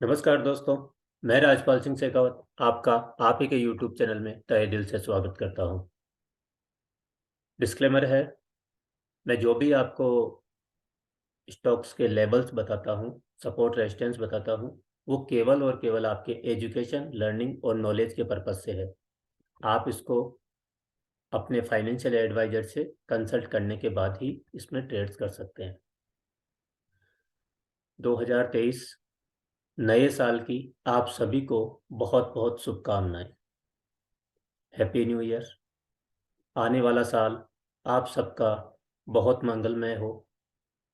नमस्कार दोस्तों। मैं राजपाल सिंह शेखावत आपका आप ही के यूट्यूब चैनल में तहे दिल से स्वागत करता हूं। डिस्क्लेमर है, मैं जो भी आपको स्टॉक्स के लेवल्स बताता हूं, सपोर्ट रेजिस्टेंस बताता हूं, वो केवल और केवल आपके एजुकेशन, लर्निंग और नॉलेज के पर्पज से है। आप इसको अपने फाइनेंशियल एडवाइजर से कंसल्ट करने के बाद ही इसमें ट्रेड्स कर सकते हैं। 2023 नए साल की आप सभी को बहुत बहुत शुभकामनाएं। Happy new year. आने वाला साल आप सबका बहुत मंगलमय हो,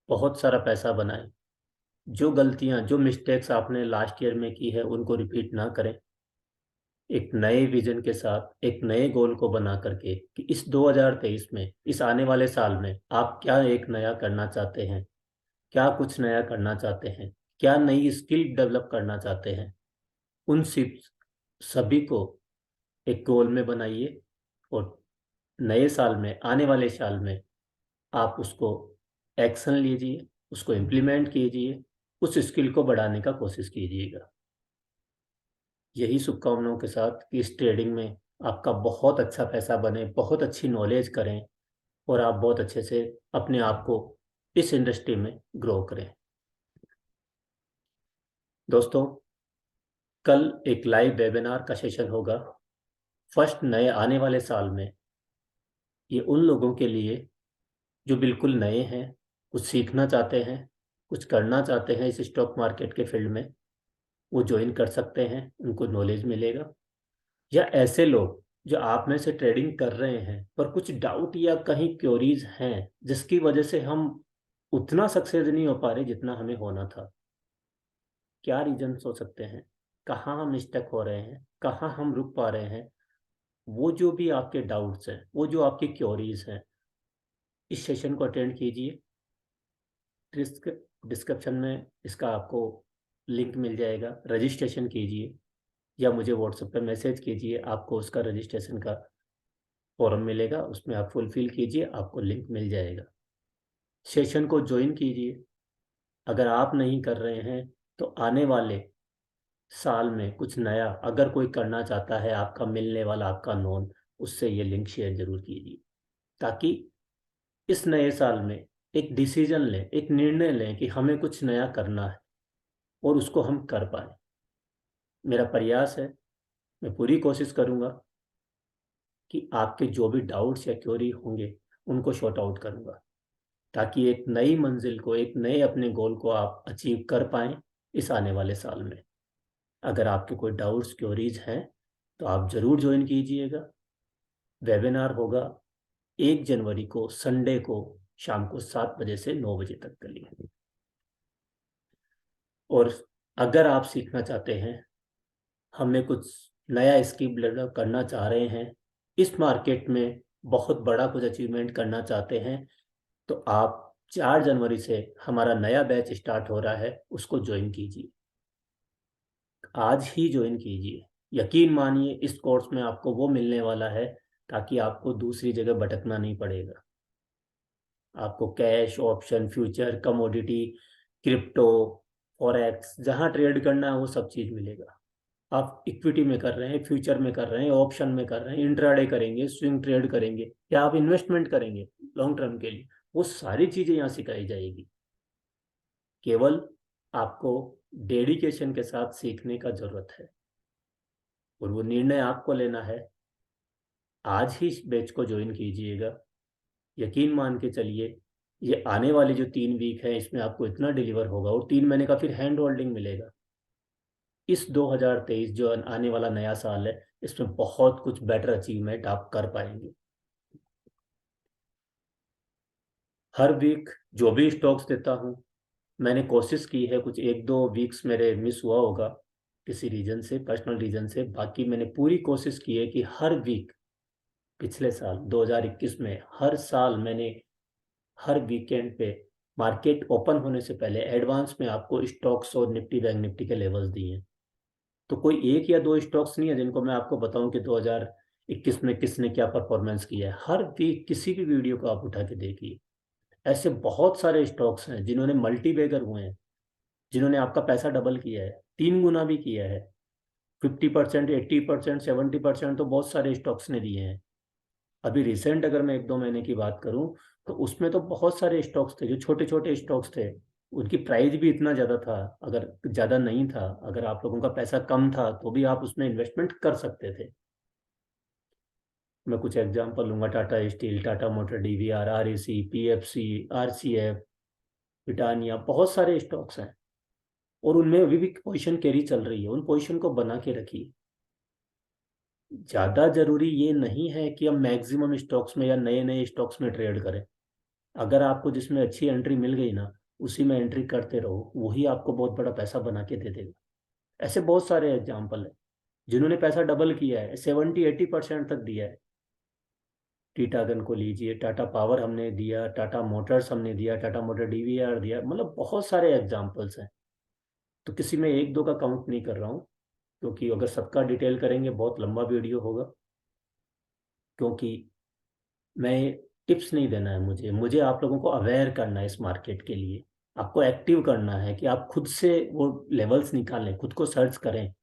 बहुत सारा पैसा बनाएं। जो गलतियां, जो मिस्टेक्स आपने लास्ट ईयर में की है उनको रिपीट ना करें। एक नए विजन के साथ एक नए गोल को बना करके कि इस 2023 में, इस आने वाले साल में आप क्या एक नया करना चाहते हैं, क्या कुछ नया करना चाहते हैं, क्या नई स्किल डेवलप करना चाहते हैं, उन सभी को एक गोल में बनाइए। और नए साल में, आने वाले साल में आप उसको एक्शन लीजिए, उसको इम्प्लीमेंट कीजिए, उस स्किल को बढ़ाने का कोशिश कीजिएगा। यही शुभकामनाओं के साथ कि इस ट्रेडिंग में आपका बहुत अच्छा पैसा बने, बहुत अच्छी नॉलेज करें और आप बहुत अच्छे से अपने आप को इस इंडस्ट्री में ग्रो करें। दोस्तों, कल एक लाइव वेबिनार का सेशन होगा। फर्स्ट नए आने वाले साल में ये उन लोगों के लिए जो बिल्कुल नए हैं, कुछ सीखना चाहते हैं, कुछ करना चाहते हैं इस स्टॉक मार्केट के फील्ड में, वो ज्वाइन कर सकते हैं, उनको नॉलेज मिलेगा। या ऐसे लोग जो आप में से ट्रेडिंग कर रहे हैं पर कुछ डाउट या कहीं क्योरीज हैं जिसकी वजह से हम उतना सक्सेस नहीं हो पा रहे जितना हमें होना था। क्या रीजन हो सकते हैं, कहाँ हम मिस्टेक हो रहे हैं, कहाँ हम रुक पा रहे हैं, वो जो भी आपके डाउट्स हैं, वो जो आपकी क्योरीज हैं, इस सेशन को अटेंड कीजिए। डिस्क्रिप्शन में इसका आपको लिंक मिल जाएगा, रजिस्ट्रेशन कीजिए या मुझे व्हाट्सएप पर मैसेज कीजिए, आपको उसका रजिस्ट्रेशन का फॉर्म मिलेगा, उसमें आप फुलफिल कीजिए, आपको लिंक मिल जाएगा। सेशन को ज्वाइन कीजिए। अगर आप नहीं कर रहे हैं तो आने वाले साल में कुछ नया अगर कोई करना चाहता है, आपका मिलने वाला, आपका नोन, उससे ये लिंक शेयर जरूर कीजिए, ताकि इस नए साल में एक डिसीजन लें, एक निर्णय लें कि हमें कुछ नया करना है और उसको हम कर पाए। मेरा प्रयास है, मैं पूरी कोशिश करूंगा कि आपके जो भी डाउट्स या क्वेरी होंगे उनको शॉर्ट आउट करूंगा, ताकि एक नई मंजिल को, एक नए अपने गोल को आप अचीव कर पाएं इस आने वाले साल में। अगर आपके कोई डाउट्स, क्वेरीज हैं तो आप ज़रूर ज्वाइन कीजिएगा। वेबिनार होगा 1 जनवरी को, संडे को, शाम को 7 बजे से 9 बजे तक के लिए। और अगर आप सीखना चाहते हैं, हमें कुछ नया स्किल डेवलप करना चाह रहे हैं, इस मार्केट में बहुत बड़ा कुछ अचीवमेंट करना चाहते हैं, तो आप 4 जनवरी से हमारा नया बैच स्टार्ट हो रहा है, उसको ज्वाइन कीजिए। आज ही ज्वाइन कीजिए। यकीन मानिए इस कोर्स में आपको वो मिलने वाला है ताकि आपको दूसरी जगह भटकना नहीं पड़ेगा। आपको cash, option, future, commodity, crypto, forex, जहाँ ट्रेड करना है वो सब चीज़ मिलेगा। आप इक्विटी में कर रहे हैं, फ्यूचर में कर रहे हैं, ऑप्शन में कर रहे हैं, इंट्राडे करेंगे, स्विंग ट्रेड करेंगे, या आप इन्वेस्टमेंट करेंगे लॉन्ग टर्म के लिए, वो सारी चीज़ें यहाँ सिखाई जाएगी। केवल आपको डेडिकेशन के साथ सीखने का जरूरत है और वो निर्णय आपको लेना है। आज ही इस बैच को ज्वाइन कीजिएगा। यकीन मान के चलिए, ये आने वाले जो 3 वीक है इसमें आपको इतना डिलीवर होगा और 3 महीने का फिर हैंड होल्डिंग मिलेगा। इस 2023 जो आने वाला नया साल है, इसमें बहुत कुछ बेटर अचीवमेंट आप कर पाएंगे। हर वीक जो भी स्टॉक्स देता हूँ, मैंने कोशिश की है, कुछ 1-2 वीक्स मेरे मिस हुआ होगा किसी रीजन से, पर्सनल रीजन से, बाकी मैंने पूरी कोशिश की है कि हर वीक, पिछले साल 2021 में हर साल मैंने हर वीकेंड पे मार्केट ओपन होने से पहले एडवांस में आपको स्टॉक्स और निफ्टी, बैंक निफ्टी के लेवल्स दिए हैं। तो कोई एक या दो स्टॉक्स नहीं है जिनको मैं आपको बताऊं कि 2021 में किसने क्या परफॉर्मेंस किया है। हर वीक किसी भी वीडियो को आप उठा के देखिए, ऐसे बहुत सारे स्टॉक्स हैं जिन्होंने मल्टी बैगर हुए हैं, जिन्होंने आपका पैसा डबल किया है, 3 गुना भी किया है। 50%, 80%, 70% तो बहुत सारे स्टॉक्स ने दिए हैं। अभी रिसेंट अगर मैं 1-2 महीने की बात करूं, तो उसमें तो बहुत सारे स्टॉक्स थे जो छोटे छोटे स्टॉक्स थे। उनकी प्राइस भी इतना ज़्यादा था, अगर ज़्यादा नहीं था, अगर आप लोगों का पैसा कम था तो भी आप उसमें इन्वेस्टमेंट कर सकते थे। मैं कुछ एग्जांपल लूंगा, Tata steel, Tata motor, DVR, REC, PFC, RCF, Britannia, बहुत सारे स्टॉक्स हैं। और उनमें अभी भी पोजीशन कैरी चल रही है, उन पोजीशन को बना के रखिए। ज़्यादा जरूरी ये नहीं है कि हम मैक्सिमम स्टॉक्स में या नए नए स्टॉक्स में ट्रेड करें। अगर आपको जिसमें अच्छी एंट्री मिल गई ना, उसी में एंट्री करते रहो, वही आपको बहुत बड़ा पैसा बना के दे देगा। ऐसे बहुत सारे एग्जाम्पल है जिन्होंने पैसा डबल किया है, 70-80% तक दिया है। टीटागन को लीजिए, टाटा पावर हमने दिया, टाटा मोटर्स हमने दिया, टाटा मोटर डीवीआर दिया, मतलब बहुत सारे एग्जाम्पल्स हैं। तो किसी में एक दो का काउंट नहीं कर रहा हूँ, क्योंकि अगर सबका डिटेल करेंगे बहुत लंबा वीडियो होगा। क्योंकि मैं टिप्स नहीं देना है, मुझे मुझे आप लोगों को अवेयर करना है इस मार्केट के लिए। आपको एक्टिव करना है कि आप खुद से वो लेवल्स निकालें, खुद को सर्च करें।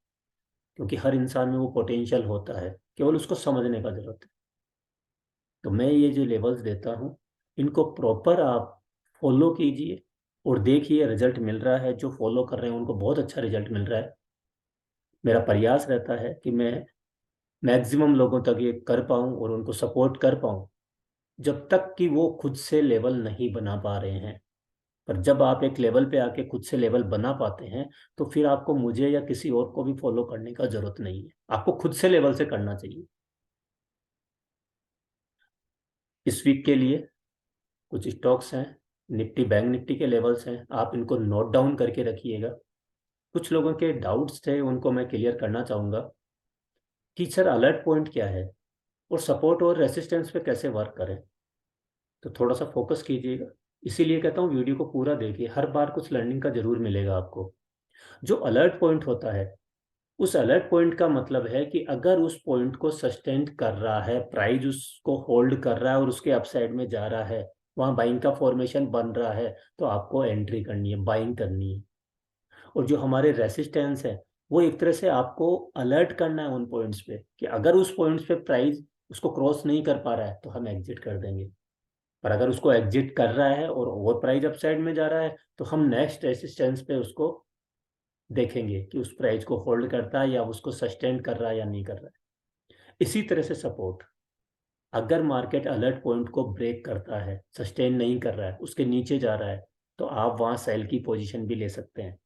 क्योंकि हर इंसान में वो पोटेंशियल होता है, केवल उसको समझने का जरूरत है। तो मैं ये जो लेवल्स देता हूँ, इनको प्रॉपर आप फॉलो कीजिए और देखिए रिजल्ट मिल रहा है। जो फॉलो कर रहे हैं उनको बहुत अच्छा रिजल्ट मिल रहा है। मेरा प्रयास रहता है कि मैं मैक्सिमम लोगों तक ये कर पाऊँ और उनको सपोर्ट कर पाऊँ, जब तक कि वो खुद से लेवल नहीं बना पा रहे हैं। पर जब आप एक लेवल पे आके खुद से लेवल बना पाते हैं, तो फिर आपको मुझे या किसी और को भी फॉलो करने का जरूरत नहीं है, आपको खुद से लेवल से करना चाहिए। इस वीक के लिए कुछ स्टॉक्स हैं, निफ्टी बैंक निफ्टी के लेवल्स हैं, आप इनको नोट डाउन करके रखिएगा। कुछ लोगों के डाउट्स थे, उनको मैं क्लियर करना चाहूँगा कि सर अलर्ट पॉइंट क्या है और सपोर्ट और रेसिस्टेंस पे कैसे वर्क करें। तो थोड़ा सा फोकस कीजिएगा। इसीलिए कहता हूँ वीडियो को पूरा देखिए, हर बार कुछ लर्निंग का जरूर मिलेगा आपको। जो अलर्ट पॉइंट होता है, उस अलर्ट पॉइंट का मतलब है कि अगर उस पॉइंट को सस्टेन कर रहा है, प्राइस उसको होल्ड कर रहा है और उसके अपसाइड में जा रहा है, वहां बाइंग का फॉर्मेशन बन रहा है, तो आपको एंट्री करनी है, बाइंग करनी है। और जो हमारे रेसिस्टेंस है, वो एक तरह से आपको अलर्ट करना है उन पॉइंट्स पे, कि अगर उस पॉइंट्स पे प्राइस उसको क्रॉस नहीं कर पा रहा है तो हम एग्जिट कर देंगे। पर अगर उसको एग्जिट कर रहा है और ओवर प्राइस अपसाइड में जा रहा है, तो हम नेक्स्ट रेसिस्टेंस पे उसको देखेंगे कि उस प्राइस को होल्ड करता है या उसको सस्टेन कर रहा है या नहीं कर रहा है। इसी तरह से सपोर्ट, अगर मार्केट अलर्ट पॉइंट को ब्रेक करता है, सस्टेन नहीं कर रहा है, उसके नीचे जा रहा है, तो आप वहां सेल की पोजीशन भी ले सकते हैं।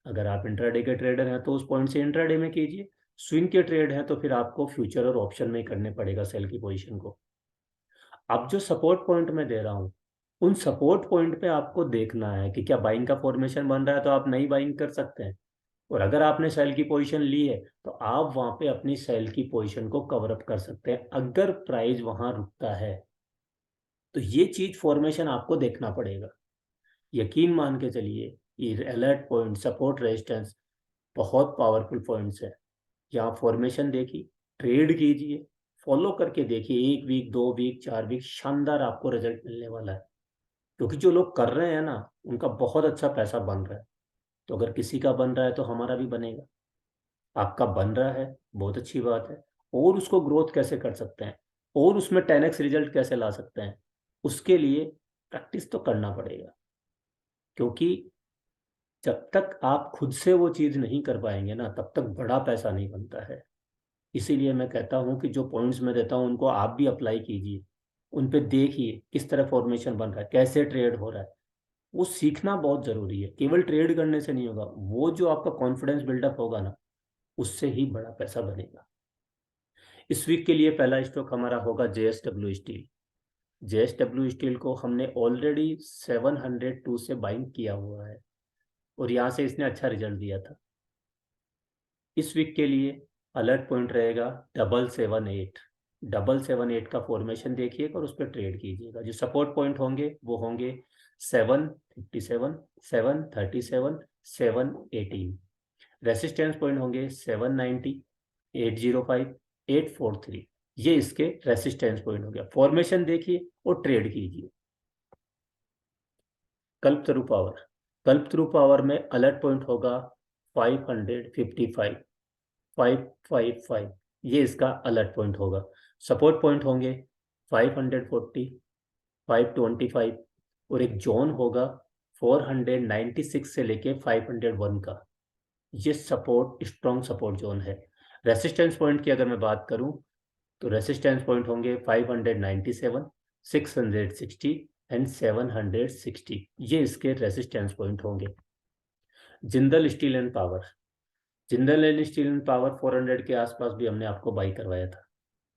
अगर आप इंट्राडे के ट्रेडर हैं तो उस पॉइंट से इंट्राडे में कीजिए। स्विंग के ट्रेड हैं तो फिर आपको फ्यूचर और ऑप्शन में ही करने पड़ेगा सेल की पोजीशन को। अब जो सपोर्ट पॉइंट मैं दे रहा हूँ, उन सपोर्ट पॉइंट पे आपको देखना है कि क्या बाइंग का फॉर्मेशन बन रहा है, तो आप नई बाइंग कर सकते हैं। और अगर आपने सेल की पोजीशन ली है, तो आप वहां पे अपनी सेल की पोजीशन को कवर अप कर सकते हैं अगर प्राइस वहां रुकता है। तो ये चीज फॉर्मेशन आपको देखना पड़ेगा। यकीन मान के चलिए, ये अलर्ट पॉइंट, सपोर्ट, रेजिस्टेंस बहुत पावरफुल पॉइंट्स है। यहाँ फॉर्मेशन देखिए, ट्रेड कीजिए, फॉलो करके देखिए, 1 वीक, 2 वीक, 4 वीक, शानदार आपको रिजल्ट मिलने वाला है। क्योंकि जो लोग कर रहे हैं ना, उनका बहुत अच्छा पैसा बन रहा है। तो अगर किसी का बन रहा है तो हमारा भी बनेगा। आपका बन रहा है, बहुत अच्छी बात है। और उसको ग्रोथ कैसे कर सकते हैं, और उसमें 10x रिजल्ट कैसे ला सकते हैं, उसके लिए प्रैक्टिस तो करना पड़ेगा। क्योंकि जब तक आप खुद से वो चीज़ नहीं कर पाएंगे ना, तब तक बड़ा पैसा नहीं बनता है। इसीलिए मैं कहता हूँ कि जो पॉइंट्स मैं देता हूँ उनको आप भी अप्लाई कीजिए। उन पे देखिए किस तरह फॉर्मेशन बन रहा है, कैसे ट्रेड हो रहा है। वो सीखना बहुत ज़रूरी है, केवल ट्रेड करने से नहीं होगा। वो जो आपका कॉन्फिडेंस बिल्डअप होगा ना, उससे ही बड़ा पैसा बनेगा। इस वीक के लिए पहला स्टॉक हमारा होगा जेएसडब्ल्यू स्टील। जेएसडब्ल्यू स्टील को हमने ऑलरेडी 702 से बाइंग किया हुआ है और यहाँ से इसने अच्छा रिजल्ट दिया था। इस वीक के लिए अलर्ट पॉइंट रहेगा 778। 778 का फॉर्मेशन देखिएगा और उस पर ट्रेड कीजिएगा। जो सपोर्ट पॉइंट होंगे वो होंगे 757, 737, 718। रेसिस्टेंस पॉइंट होंगे 790, 805, 843। ये इसके रेसिस्टेंस पॉइंट हो गया। फॉर्मेशन देखिए और ट्रेड कीजिए। कल्पतरु पावर कल्पतरू पावर में अलर्ट पॉइंट होगा 555, 555, ये इसका अलर्ट पॉइंट होगा। सपोर्ट पॉइंट होंगे 540, 525, और एक जोन होगा 496 से लेके 501 का। ये सपोर्ट स्ट्रॉन्ग सपोर्ट जोन है। रेसिस्टेंस पॉइंट की अगर मैं बात करूं तो रेसिस्टेंस पॉइंट होंगे 597, 660 एंड 760, ये इसके रेसिस्टेंस पॉइंट होंगे। Jindal steel and power, Jindal and steel and power 400 के आसपास भी हमने आपको बाई करवाया था,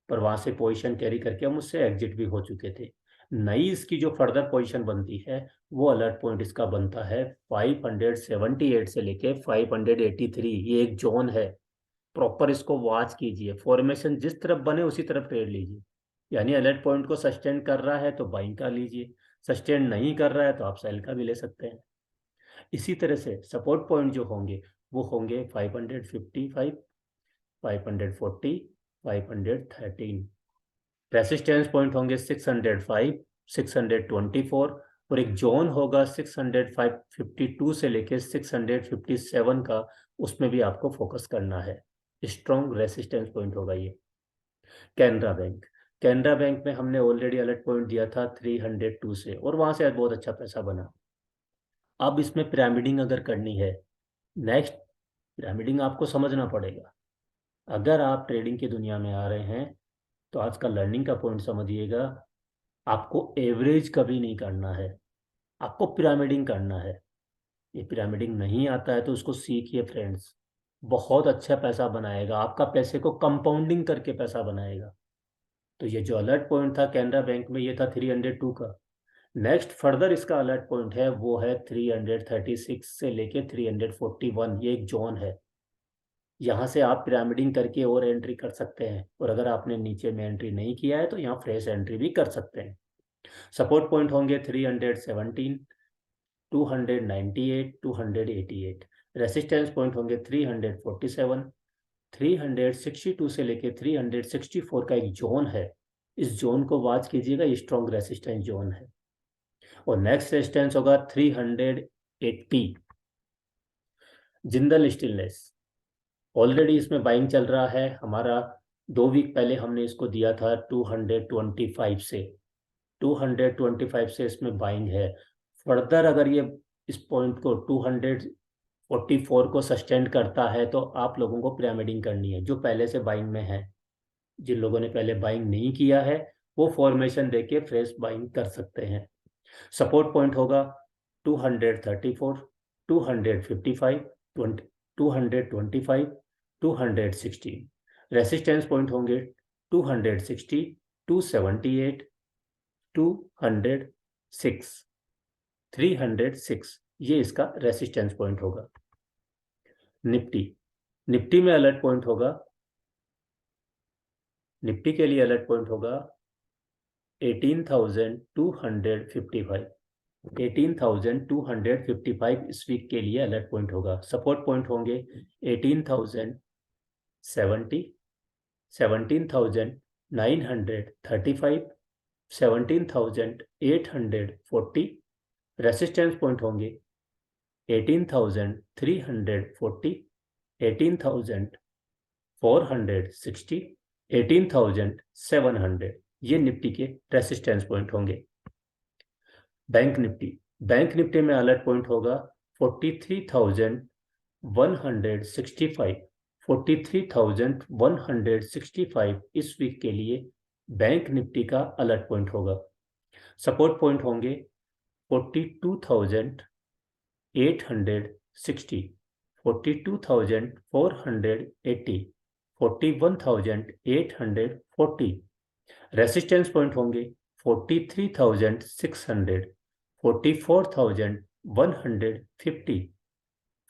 पर वहां से पोजीशन कैरी करके हम उससे एग्जिट भी हो चुके थे। नई इसकी जो फर्दर पोजीशन बनती है वो अलर्ट पॉइंट इसका बनता है 578 से लेके 583, ये एक जोन है। प्रॉपर इसको वॉच कीजिए, फॉर्मेशन जिस तरफ बने उसी तरफ ट्रेड लीजिए। यानी अलर्ट पॉइंट को सस्टेन कर रहा है तो बाइंग का लीजिए, सस्टेन नहीं कर रहा है तो आप सेल का भी ले सकते हैं। इसी तरह से सपोर्ट पॉइंट जो होंगे वो होंगे 555, 540, 513। रेसिस्टेंस पॉइंट होंगे 605, 624, और एक जोन होगा 652 से लेके 657 का, उसमें भी आपको फोकस करना है। स्ट्रॉन्ग रेसिस्टेंस पॉइंट होगा ये। कैनरा बैंक, कैनरा बैंक में हमने ऑलरेडी अलर्ट पॉइंट दिया था 302 से, और वहां से बहुत अच्छा पैसा बना। अब इसमें पिरामिडिंग अगर करनी है, नेक्स्ट पिरामिडिंग आपको समझना पड़ेगा। अगर आप ट्रेडिंग की दुनिया में आ रहे हैं तो आज का लर्निंग का पॉइंट समझिएगा, आपको एवरेज कभी नहीं करना है, आपको पिरामिडिंग करना है। ये पिरामिडिंग नहीं आता है तो उसको सीखिए फ्रेंड्स, बहुत अच्छा पैसा बनाएगा, आपका पैसे को कंपाउंडिंग करके पैसा बनाएगा। तो ये जो अलर्ट पॉइंट था कैनरा बैंक में, ये था 302 का। नेक्स्ट फर्दर इसका अलर्ट पॉइंट है वो है 336 से लेके 341, ये एक जोन है। यहाँ से आप पिरामिडिंग करके और एंट्री कर सकते हैं, और अगर आपने नीचे में एंट्री नहीं किया है तो यहाँ फ्रेश एंट्री भी कर सकते हैं। सपोर्ट पॉइंट होंगे 317, 298, 288। रेसिस्टेंस पॉइंट होंगे 347, 362 से लेके 364 का एक जोन है। इस जोन को वॉच कीजिएगा, ये स्ट्रॉन्ग रेसिस्टेंस जोन है। और नेक्स्ट रेजिस्टेंस होगा 380। जिंदल स्टेनलेस, ऑलरेडी इसमें बाइंग चल रहा है हमारा। 2 वीक पहले हमने इसको दिया था 225 से, 225 से इसमें बाइंग है। फर्दर अगर ये इस पॉइंट को 244 को सस्टेन करता है तो आप लोगों को पिरामिडिंग करनी है, जो पहले से बाइंग में है। जिन लोगों ने पहले बाइंग नहीं किया है वो फॉर्मेशन देके फ्रेश बाइंग कर सकते हैं। सपोर्ट पॉइंट होगा 234, 255, 225, 216। रेसिस्टेंस पॉइंट होंगे 260, 278, 206, 306, ये इसका रेसिस्टेंस पॉइंट होगा। निफ्टी, निफ्टी में अलर्ट पॉइंट होगा, निफ्टी के लिए अलर्ट पॉइंट होगा 18,255, 18,255 इस वीक के लिए अलर्ट पॉइंट होगा। सपोर्ट पॉइंट होंगे 18,070, 17,935, 17,840। रेसिस्टेंस पॉइंट होंगे 18,340, 18,460, 18,700, ये निफ्टी के रेसिस्टेंस पॉइंट होंगे। बैंक निफ्टी, बैंक निफ्टी में अलर्ट पॉइंट होगा 43,165, 43,165 इस वीक के लिए बैंक निफ्टी का अलर्ट पॉइंट होगा। सपोर्ट पॉइंट होंगे 42,860, 42,480, 41,840। रेसिस्टेंस पॉइंट होंगे 43,600, 44,150,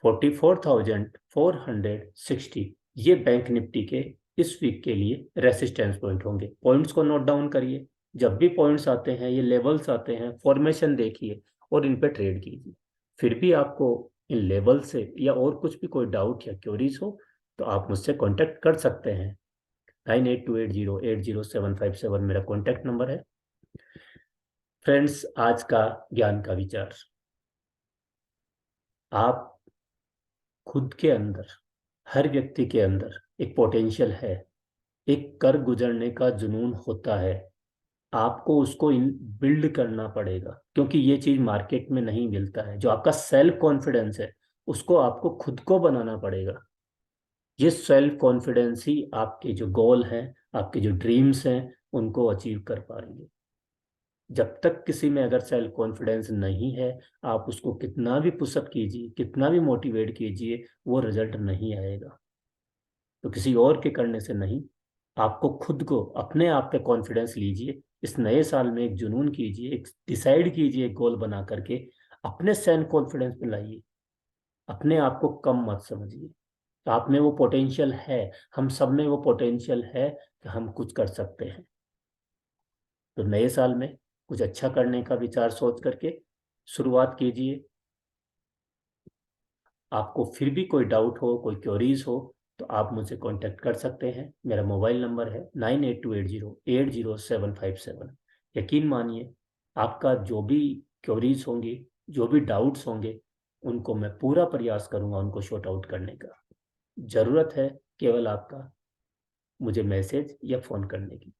44,460, ये बैंक निफ्टी के इस वीक के लिए रेसिस्टेंस पॉइंट होंगे। पॉइंट्स को नोट डाउन करिए, जब भी पॉइंट्स आते हैं, ये लेवल्स आते हैं, फॉर्मेशन देखिए और इन पे ट्रेड कीजिए। फिर भी आपको इन लेवल से या और कुछ भी कोई डाउट या क्वेरीज हो तो आप मुझसे कांटेक्ट कर सकते हैं। 9828080757 मेरा कांटेक्ट नंबर है। फ्रेंड्स, आज का ज्ञान का विचार, आप खुद के अंदर, हर व्यक्ति के अंदर एक पोटेंशियल है, एक कर गुजरने का जुनून होता है। आपको उसको बिल्ड करना पड़ेगा, क्योंकि ये चीज मार्केट में नहीं मिलता है। जो आपका सेल्फ कॉन्फिडेंस है, उसको आपको खुद को बनाना पड़ेगा। ये सेल्फ कॉन्फिडेंस ही आपके जो गोल हैं, आपके जो ड्रीम्स हैं, उनको अचीव कर पाएंगे। जब तक किसी में अगर सेल्फ कॉन्फिडेंस नहीं है, आप उसको कितना भी पुशअप कीजिए, कितना भी मोटिवेट कीजिए, वो रिजल्ट नहीं आएगा। तो किसी और के करने से नहीं, आपको खुद को, अपने आप पे कॉन्फिडेंस लीजिए। इस नए साल में एक जुनून कीजिए, एक डिसाइड कीजिए, एक गोल बना करके अपने सेल्फ कॉन्फिडेंस पे लाइए। अपने आप को कम मत समझिए। आप में वो पोटेंशियल है, हम सब में वो पोटेंशियल है कि हम कुछ कर सकते हैं। तो नए साल में कुछ अच्छा करने का विचार सोच करके शुरुआत कीजिए। आपको फिर भी कोई डाउट हो, कोई क्वेरीज हो, तो आप मुझे कांटेक्ट कर सकते हैं। मेरा मोबाइल नंबर है 9828080757। यकीन मानिए, आपका जो भी क्वेरीज होंगी, जो भी डाउट्स होंगे, उनको मैं पूरा प्रयास करूंगा उनको शॉर्ट आउट करने का। ज़रूरत है केवल आपका मुझे मैसेज या फ़ोन करने की।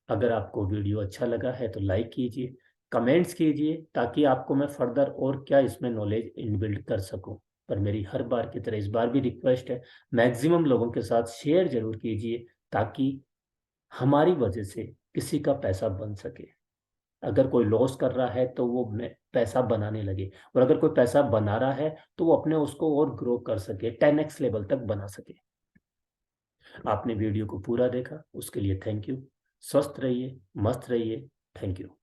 अगर आपको वीडियो अच्छा लगा है तो लाइक कीजिए, कमेंट्स कीजिए, ताकि आपको मैं फर्दर और क्या इसमें नॉलेज इनबिल्ड कर सकूं। पर मेरी हर बार की तरह इस बार भी रिक्वेस्ट है, मैक्सिमम लोगों के साथ शेयर जरूर कीजिए, ताकि हमारी वजह से किसी का पैसा बन सके। अगर कोई लॉस कर रहा है तो वो पैसा बनाने लगे, और अगर कोई पैसा बना रहा है तो वो अपने उसको और ग्रो कर सके, 10x लेवल तक बना सके। आपने वीडियो को पूरा देखा, उसके लिए थैंक यू। स्वस्थ रहिए, मस्त रहिए। Thank you.